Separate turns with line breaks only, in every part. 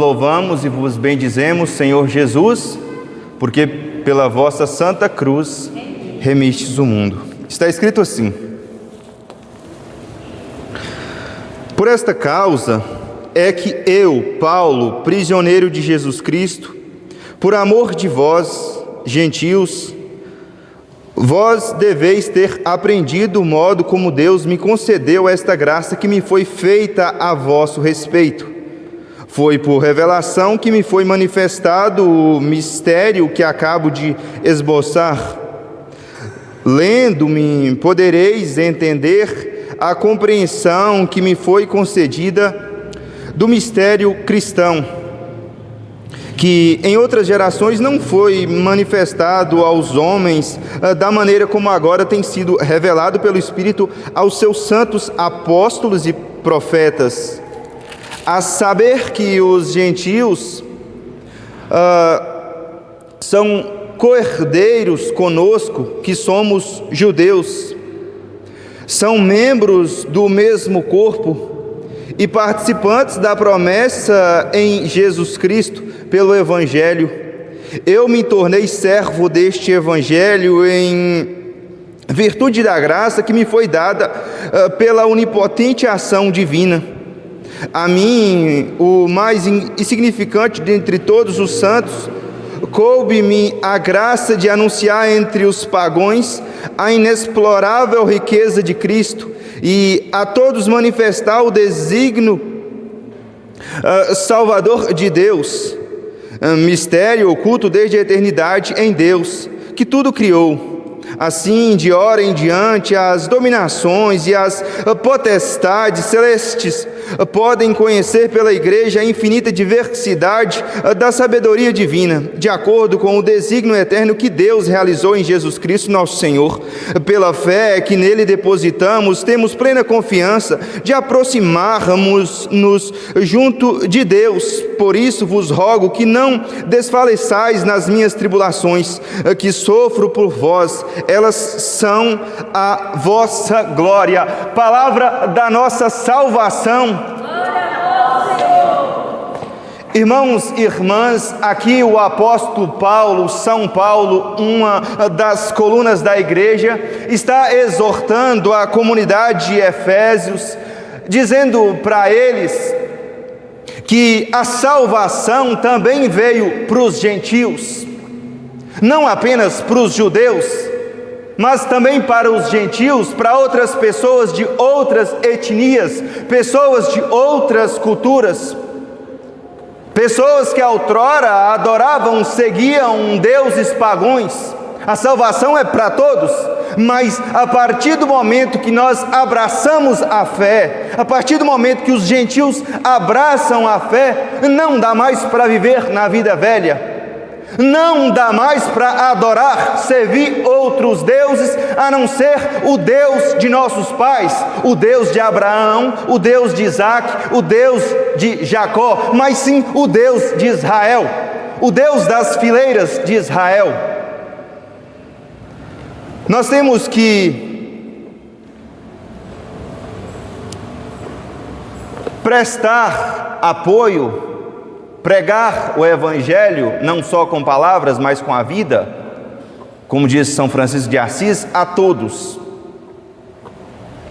Louvamos e vos bendizemos, Senhor Jesus, porque pela vossa santa cruz remistes o mundo. Está escrito assim: por esta causa é que eu, Paulo, prisioneiro de Jesus Cristo, por amor de vós, gentios, vós deveis ter aprendido o modo como Deus me concedeu esta graça que me foi feita a vosso respeito. Foi por revelação que me foi manifestado o mistério que acabo de esboçar. Lendo-me, podereis entender a compreensão que me foi concedida do mistério cristão, que em outras gerações não foi manifestado aos homens da maneira como agora tem sido revelado pelo Espírito aos seus santos apóstolos e profetas, a saber que os gentios são co-herdeiros conosco, que somos judeus, são membros do mesmo corpo e participantes da promessa em Jesus Cristo pelo Evangelho. Eu me tornei servo deste Evangelho em virtude da graça que me foi dada pela onipotente ação divina. A mim, o mais insignificante dentre todos os santos, coube-me a graça de anunciar entre os pagãos a inexplorável riqueza de Cristo e a todos manifestar o desígnio salvador de Deus, mistério oculto desde a eternidade em Deus, que tudo criou. Assim, de hora em diante, as dominações e as potestades celestes podem conhecer pela Igreja a infinita diversidade da sabedoria divina, de acordo com o desígnio eterno que Deus realizou em Jesus Cristo, nosso Senhor. Pela fé que nele depositamos, temos plena confiança de aproximarmos-nos junto de Deus. Por isso vos rogo que não desfaleçais nas minhas tribulações, que sofro por vós. Elas são a vossa glória. Palavra da nossa salvação. Irmãos e irmãs, aqui o apóstolo Paulo, São Paulo, uma das colunas da igreja, está exortando a comunidade de Efésios, dizendo para eles que a salvação também veio para os gentios, não apenas para os judeus, mas também para os gentios, para outras pessoas de outras etnias, pessoas de outras culturas, pessoas que outrora adoravam, seguiam deuses pagãos. A salvação é para todos, mas a partir do momento que nós abraçamos a fé, a partir do momento que os gentios abraçam a fé, não dá mais para viver na vida velha. Não dá mais para adorar, servir outros deuses, a não ser o Deus de nossos pais, o Deus de Abraão, o Deus de Isaac, o Deus de Jacó, mas sim o Deus de Israel, o Deus das fileiras de Israel. Nós temos que prestar apoio, pregar o Evangelho, não só com palavras, mas com a vida, como diz São Francisco de Assis, a todos.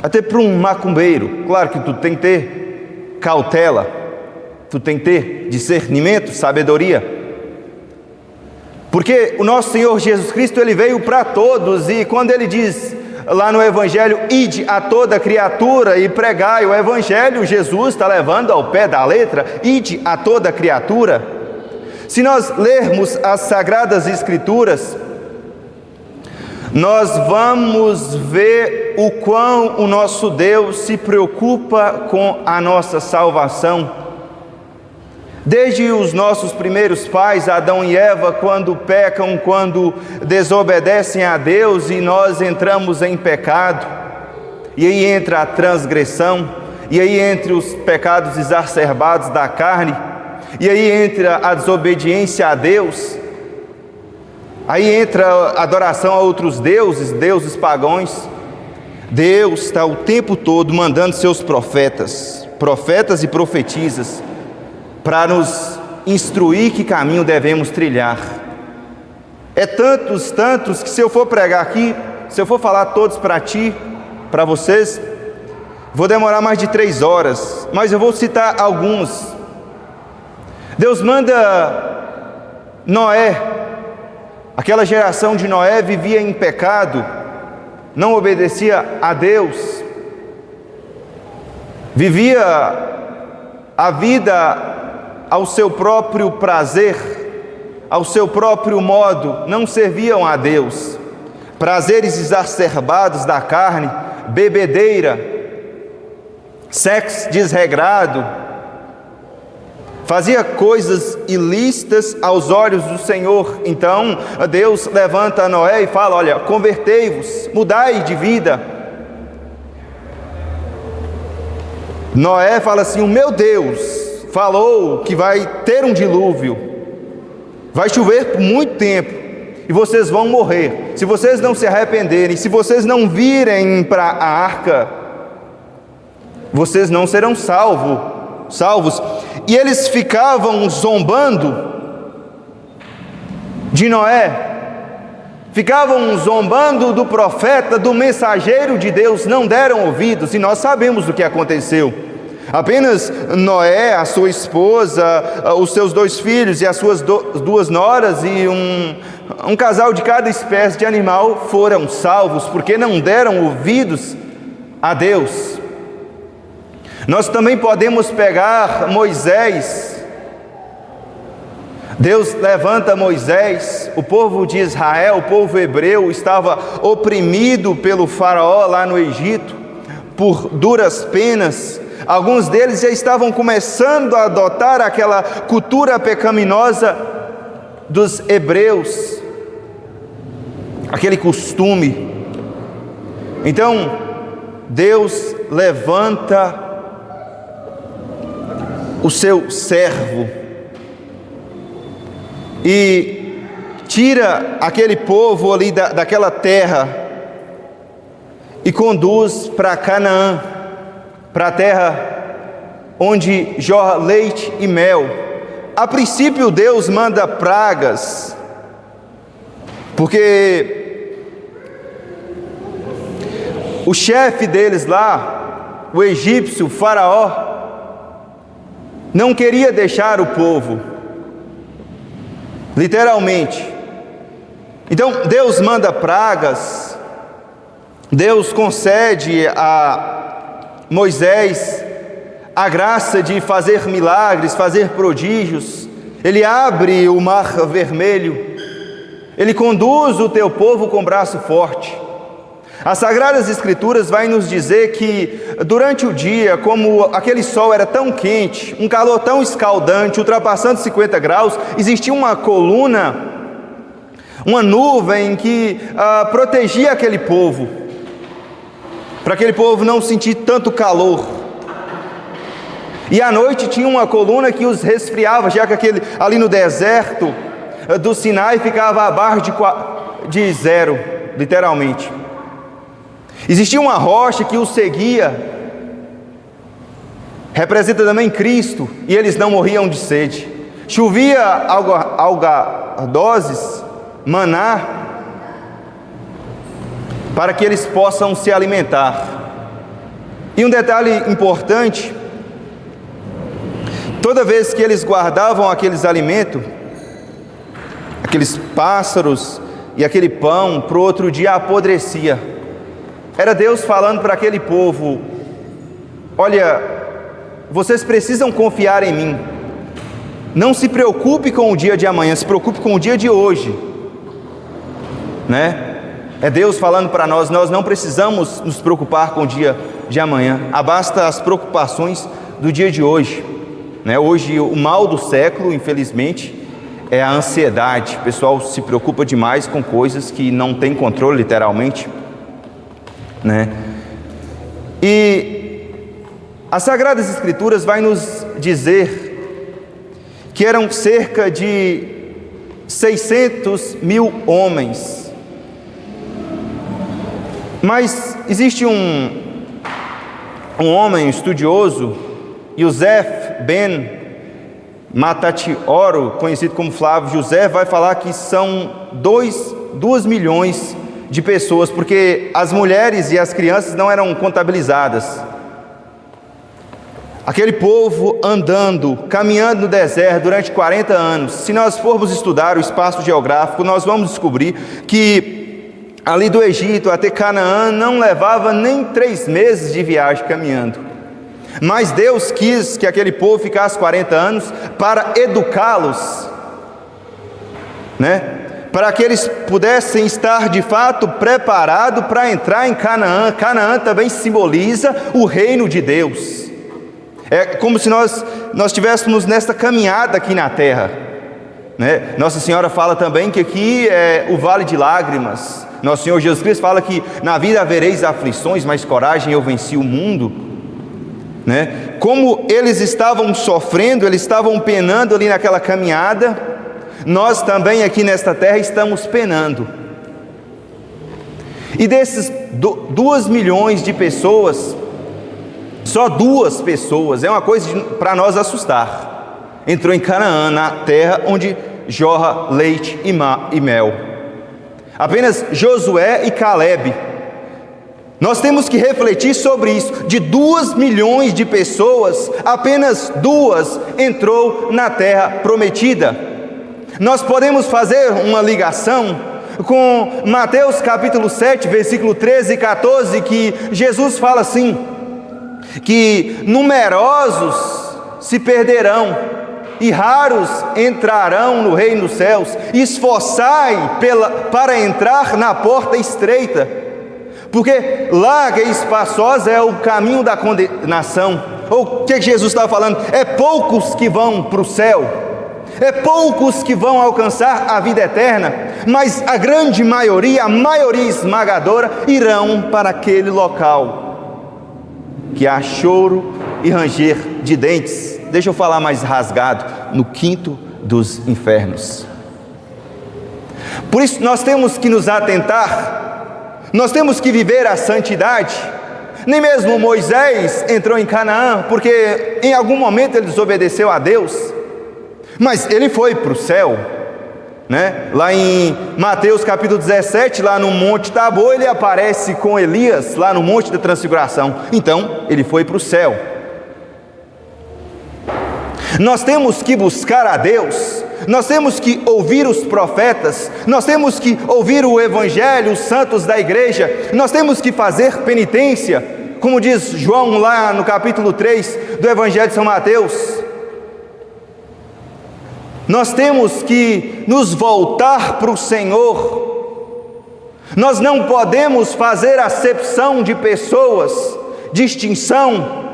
Até para um macumbeiro, claro que tu tem que ter cautela, tu tem que ter discernimento, sabedoria, porque o nosso Senhor Jesus Cristo, Ele veio para todos, e quando Ele diz lá no Evangelho, ide a toda criatura e pregai o Evangelho, Jesus está levando ao pé da letra, ide a toda criatura. Se nós lermos as Sagradas Escrituras, nós vamos ver o quão o nosso Deus se preocupa com a nossa salvação. Desde os nossos primeiros pais, Adão e Eva, quando pecam, quando desobedecem a Deus e nós entramos em pecado, e aí entra a transgressão, e aí entra os pecados exacerbados da carne, e aí entra a desobediência a Deus, aí entra a adoração a outros deuses, deuses pagãos. Deus está o tempo todo mandando seus profetas e profetisas, para nos instruir que caminho devemos trilhar. É tantos, que se eu for pregar aqui, se eu for falar todos para ti, para vocês, vou demorar mais de 3 horas, mas eu vou citar alguns. Deus manda Noé. Aquela geração de Noé vivia em pecado, não obedecia a Deus, vivia a vida ao seu próprio prazer, ao seu próprio modo, não serviam a Deus. Prazeres exacerbados da carne, bebedeira, sexo desregrado, fazia coisas ilícitas aos olhos do Senhor. Então Deus levanta Noé e fala: olha, convertei-vos, mudai de vida. Noé fala assim: o meu Deus falou que vai ter um dilúvio, vai chover por muito tempo e vocês vão morrer. Se vocês não se arrependerem, se vocês não virem para a arca, vocês não serão salvos. E eles ficavam zombando de Noé, ficavam zombando do profeta, do mensageiro de Deus, não deram ouvidos, e nós sabemos o que aconteceu. Apenas Noé, a sua esposa, os seus 2 filhos e as suas 2 noras e um casal de cada espécie de animal foram salvos, porque não deram ouvidos a Deus. Nós também podemos pegar Moisés. Deus levanta Moisés. O povo de Israel, o povo hebreu, estava oprimido pelo faraó lá no Egito, por duras penas. Alguns deles já estavam começando a adotar aquela cultura pecaminosa dos hebreus, aquele costume. Então Deus levanta o seu servo e tira aquele povo ali daquela terra e conduz para Canaã, para a terra onde jorra leite e mel. A princípio Deus manda pragas, porque o chefe deles lá, o egípcio, o faraó, não queria deixar o povo, literalmente. Então Deus manda pragas. Deus concede a Moisés a graça de fazer milagres, fazer prodígios. Ele abre o mar vermelho, ele conduz o teu povo com braço forte. As Sagradas Escrituras vai nos dizer que durante o dia, como aquele sol era tão quente, um calor tão escaldante, ultrapassando 50 graus, existia uma coluna, uma nuvem que protegia aquele povo, para aquele povo não sentir tanto calor. E à noite tinha uma coluna que os resfriava, já que ali no deserto do Sinai ficava abaixo de 0, literalmente. Existia uma rocha que os seguia, representa também Cristo, e eles não morriam de sede. Chovia algadozes, maná, para que eles possam se alimentar. E um detalhe importante: toda vez que eles guardavam aqueles alimentos, aqueles pássaros e aquele pão, para o outro dia apodrecia. Era Deus falando para aquele povo: olha, vocês precisam confiar em mim. Não se preocupe com o dia de amanhã, se preocupe com o dia de hoje, né? É Deus falando para nós: nós não precisamos nos preocupar com o dia de amanhã, basta as preocupações do dia de hoje, né? Hoje o mal do século, infelizmente, é a ansiedade. O pessoal se preocupa demais com coisas que não tem controle, literalmente, né? E as Sagradas Escrituras vai nos dizer que eram cerca de 600.000 homens. Mas existe um homem estudioso, Yosef ben Matatioro, conhecido como Flávio José, vai falar que são 2 milhões de pessoas, porque as mulheres e as crianças não eram contabilizadas. Aquele povo andando, caminhando no deserto durante 40 anos. Se nós formos estudar o espaço geográfico, nós vamos descobrir que ali do Egito até Canaã não levava nem 3 meses de viagem caminhando. Mas Deus quis que aquele povo ficasse 40 anos para educá-los, né? Para que eles pudessem estar de fato preparados para entrar em Canaã. Canaã também simboliza o reino de Deus. É como se nós estivéssemos nesta caminhada aqui na terra, né? Nossa Senhora fala também que aqui é o vale de lágrimas. Nosso Senhor Jesus Cristo fala que na vida havereis aflições, mas coragem, eu venci o mundo. Né? Como eles estavam sofrendo, eles estavam penando ali naquela caminhada, nós também aqui nesta terra estamos penando. E desses 2 milhões de pessoas, só 2 pessoas, é uma coisa para nós assustar, entrou em Canaã, na terra onde jorra leite e mel. Apenas Josué e Calebe. Nós temos que refletir sobre isso. De 2 milhões de pessoas, apenas 2 entrou na terra prometida. Nós podemos fazer uma ligação com Mateus capítulo 7, versículo 13 e 14, que Jesus fala assim, que numerosos se perderão e raros entrarão no reino dos céus. Esforçai para entrar na porta estreita, porque larga e espaçosa é o caminho da condenação. Ou o que Jesus está falando? É poucos que vão para o céu, é poucos que vão alcançar a vida eterna, mas a grande maioria, a maioria esmagadora, irão para aquele local que há choro e ranger de dentes. Deixa eu falar mais rasgado, no quinto dos infernos. Por isso nós temos que nos atentar. Nós temos que viver a santidade. Nem mesmo Moisés entrou em Canaã, porque em algum momento ele desobedeceu a Deus, mas ele foi para o céu, né? Lá em Mateus capítulo 17, lá no Monte Tabor, ele aparece com Elias, lá no Monte da Transfiguração. Então, ele foi para o céu. Nós temos que buscar a Deus, nós temos que ouvir os profetas, nós temos que ouvir o Evangelho, os santos da igreja, nós temos que fazer penitência, como diz João lá no capítulo 3 do Evangelho de São Mateus. Nós temos que nos voltar para o Senhor. Nós não podemos fazer acepção de pessoas, distinção,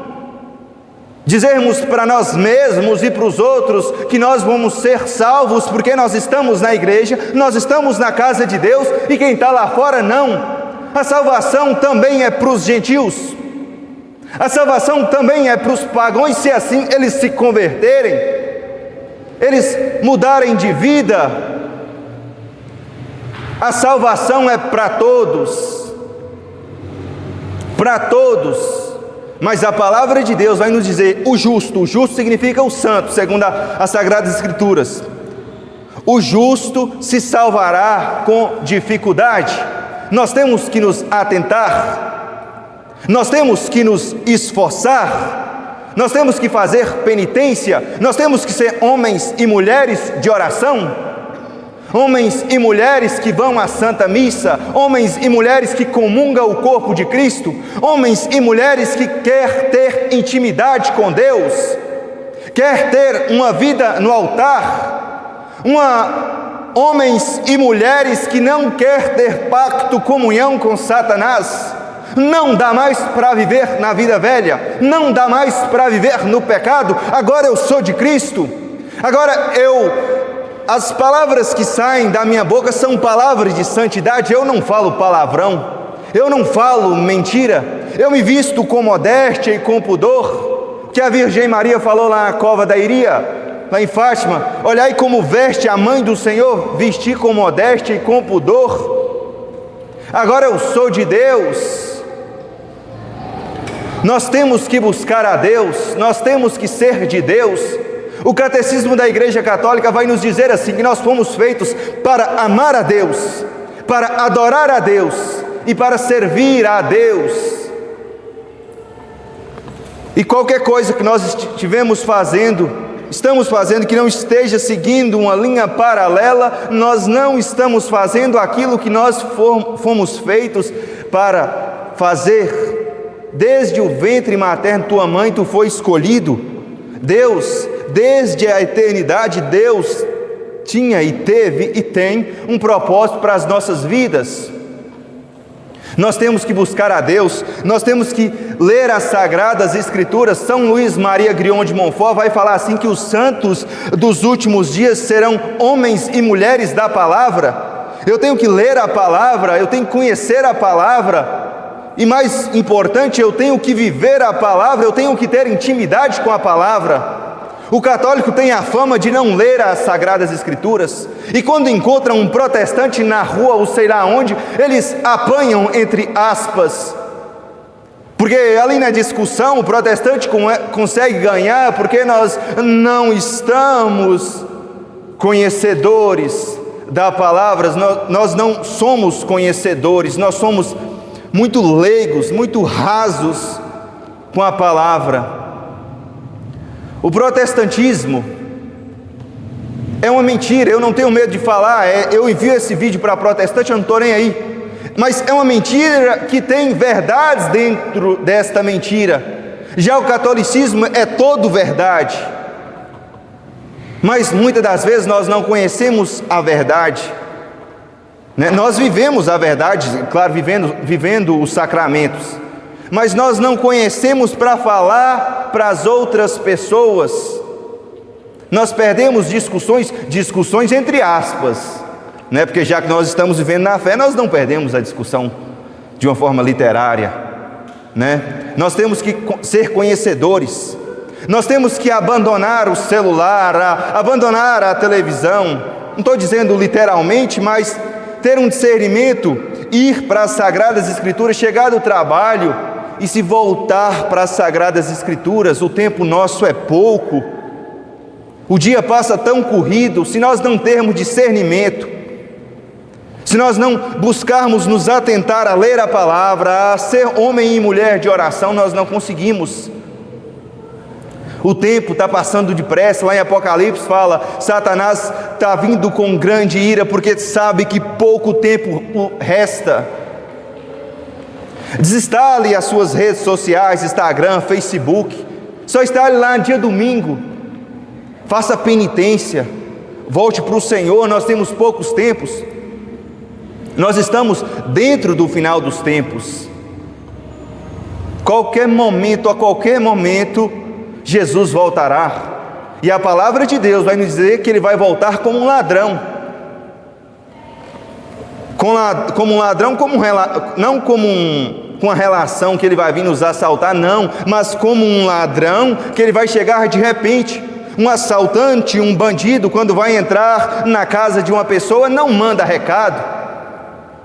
dizermos para nós mesmos e para os outros que nós vamos ser salvos porque nós estamos na igreja, nós estamos na casa de Deus, e quem está lá fora não. A salvação também é para os gentios, a salvação também é para os pagãos, se assim eles se converterem, eles mudarem de vida. A salvação é para todos, para todos. Mas a palavra de Deus vai nos dizer o justo significa o santo, segundo as Sagradas Escrituras. O justo se salvará com dificuldade. Nós temos que nos atentar, nós temos que nos esforçar, nós temos que fazer penitência, nós temos que ser homens e mulheres de oração, homens e mulheres que vão à Santa Missa, homens e mulheres que comungam o corpo de Cristo, homens e mulheres que quer ter intimidade com Deus, quer ter uma vida no altar, homens e mulheres que não quer ter pacto, comunhão com Satanás. Não dá mais para viver na vida velha, não dá mais para viver no pecado. Agora eu sou de Cristo, agora as palavras que saem da minha boca são palavras de santidade. Eu não falo palavrão, eu não falo mentira, eu me visto com modéstia e com pudor, que a Virgem Maria falou lá na cova da Iria, lá em Fátima: olhai como veste a mãe do Senhor, vestir com modéstia e com pudor. Agora eu sou de Deus. Nós temos que buscar a Deus, nós temos que ser de Deus. O catecismo da Igreja Católica vai nos dizer assim, que nós fomos feitos para amar a Deus, para adorar a Deus e para servir a Deus. E qualquer coisa que nós estamos fazendo que não esteja seguindo uma linha paralela, nós não estamos fazendo aquilo que nós fomos feitos para fazer. Desde o ventre materno, tua mãe, tu foi escolhido. Deus, desde a eternidade, Deus tinha e teve e tem um propósito para as nossas vidas. Nós temos que buscar a Deus, nós temos que ler as Sagradas Escrituras. São Luís Maria Grion de Montfort vai falar assim, que os santos dos últimos dias serão homens e mulheres da palavra. Eu tenho que ler a palavra, eu tenho que conhecer a palavra, e mais importante, eu tenho que viver a palavra, eu tenho que ter intimidade com a palavra. O católico tem a fama de não ler as Sagradas Escrituras, e quando encontram um protestante na rua ou sei lá onde, eles apanham entre aspas, porque ali na discussão o protestante consegue ganhar, porque nós não estamos conhecedores da palavra, nós não somos conhecedores, nós somos muito leigos, muito rasos com a palavra. O protestantismo é uma mentira, eu não tenho medo de falar, eu envio esse vídeo para protestante, eu não estou nem aí, mas é uma mentira que tem verdades dentro desta mentira. Já o catolicismo é todo verdade, mas muitas das vezes nós não conhecemos a verdade, né? Nós vivemos a verdade, claro, vivendo os sacramentos, mas nós não conhecemos para falar para as outras pessoas. Nós perdemos discussões entre aspas, né? Porque já que nós estamos vivendo na fé, nós não perdemos a discussão de uma forma literária, né? Nós temos que ser conhecedores, nós temos que abandonar o celular, abandonar a televisão, não estou dizendo literalmente, mas ter um discernimento, ir para as Sagradas Escrituras, chegar do trabalho e se voltar para as Sagradas Escrituras. O tempo nosso é pouco, o dia passa tão corrido. Se nós não termos discernimento, se nós não buscarmos nos atentar a ler a palavra, a ser homem e mulher de oração, nós não conseguimos. O tempo está passando depressa. Lá em Apocalipse fala, Satanás está vindo com grande ira, porque sabe que pouco tempo resta. Desinstale as suas redes sociais, Instagram, Facebook, só instale lá no dia domingo, faça penitência, volte para o Senhor. Nós temos poucos tempos, nós estamos dentro do final dos tempos. A qualquer momento, Jesus voltará, e a palavra de Deus vai nos dizer que Ele vai voltar como um ladrão, não com uma relação que Ele vai vir nos assaltar, não, mas como um ladrão, que Ele vai chegar de repente. Um assaltante, um bandido, quando vai entrar na casa de uma pessoa, não manda recado,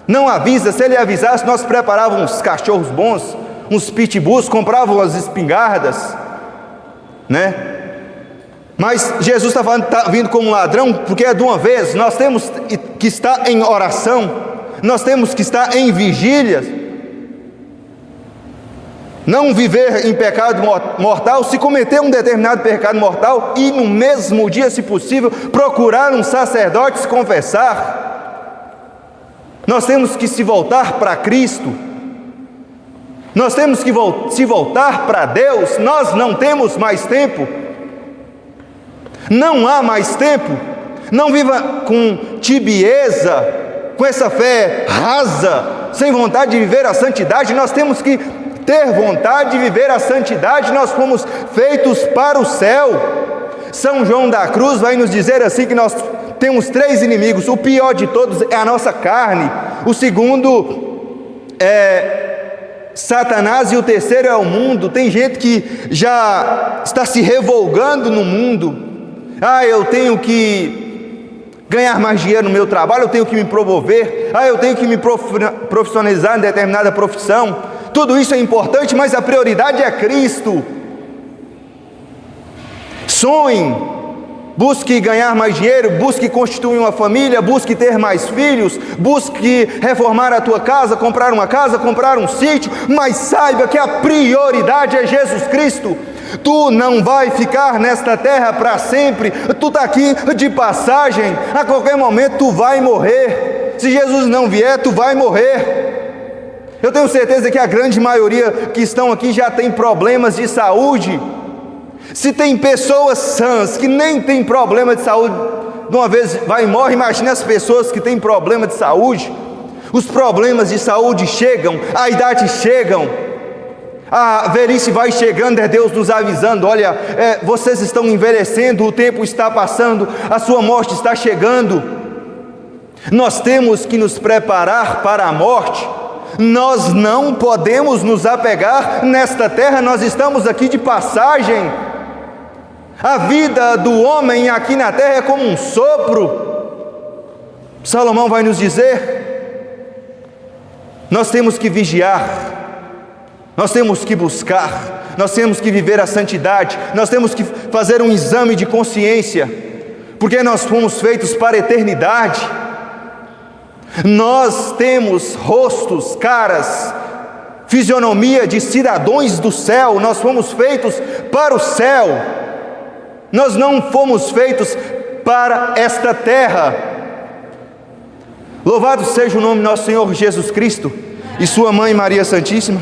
não avisa. Se ele avisasse, nós preparávamos uns cachorros bons, uns pitbulls, comprávamos as espingardas, né? Mas Jesus está vindo como um ladrão, porque é de uma vez. Nós temos que estar em oração, nós temos que estar em vigília, não viver em pecado mortal. Se cometer um determinado pecado mortal, e no mesmo dia, se possível, procurar um sacerdote, se confessar. Nós temos que se voltar para Cristo, nós temos que se voltar para Deus. Nós não temos mais tempo, não há mais tempo. Não viva com tibieza, com essa fé rasa, sem vontade de viver a santidade. Nós temos que ter vontade de viver a santidade. Nós fomos feitos para o céu. São João da Cruz vai nos dizer assim, que nós temos 3 inimigos. O pior de todos é a nossa carne, o segundo é Satanás, e o terceiro é o mundo. Tem gente que já está se revolgando no mundo. Eu tenho que ganhar mais dinheiro no meu trabalho, eu tenho que me promover, eu tenho que me profissionalizar em determinada profissão. Tudo isso é importante, mas a prioridade é Cristo. Sonhem busque ganhar mais dinheiro, busque constituir uma família, busque ter mais filhos, busque reformar a tua casa, comprar um sítio, mas saiba que a prioridade é Jesus Cristo. Tu não vai ficar nesta terra para sempre, tu está aqui de passagem, a qualquer momento tu vai morrer. Se Jesus não vier, tu vai morrer. Eu tenho certeza que a grande maioria que estão aqui já tem problemas de saúde. Se tem pessoas sãs que nem tem problema de saúde, de uma vez vai e morre, imagina as pessoas que têm problema de saúde. Os problemas de saúde chegam, a idade chegam, a velhice vai chegando, é Deus nos avisando: olha, vocês estão envelhecendo, o tempo está passando, a sua morte está chegando. Nós temos que nos preparar para a morte. Nós não podemos nos apegar nesta terra, nós estamos aqui de passagem. A vida do homem aqui na terra é como um sopro. Salomão vai nos dizer: nós temos que vigiar, nós temos que buscar, nós temos que viver a santidade, nós temos que fazer um exame de consciência, porque nós fomos feitos para a eternidade. Nós temos rostos, caras, fisionomia de cidadãos do céu, nós fomos feitos para o céu, nós não fomos feitos para esta terra. Louvado seja o nome do nosso Senhor Jesus Cristo e sua Mãe Maria Santíssima.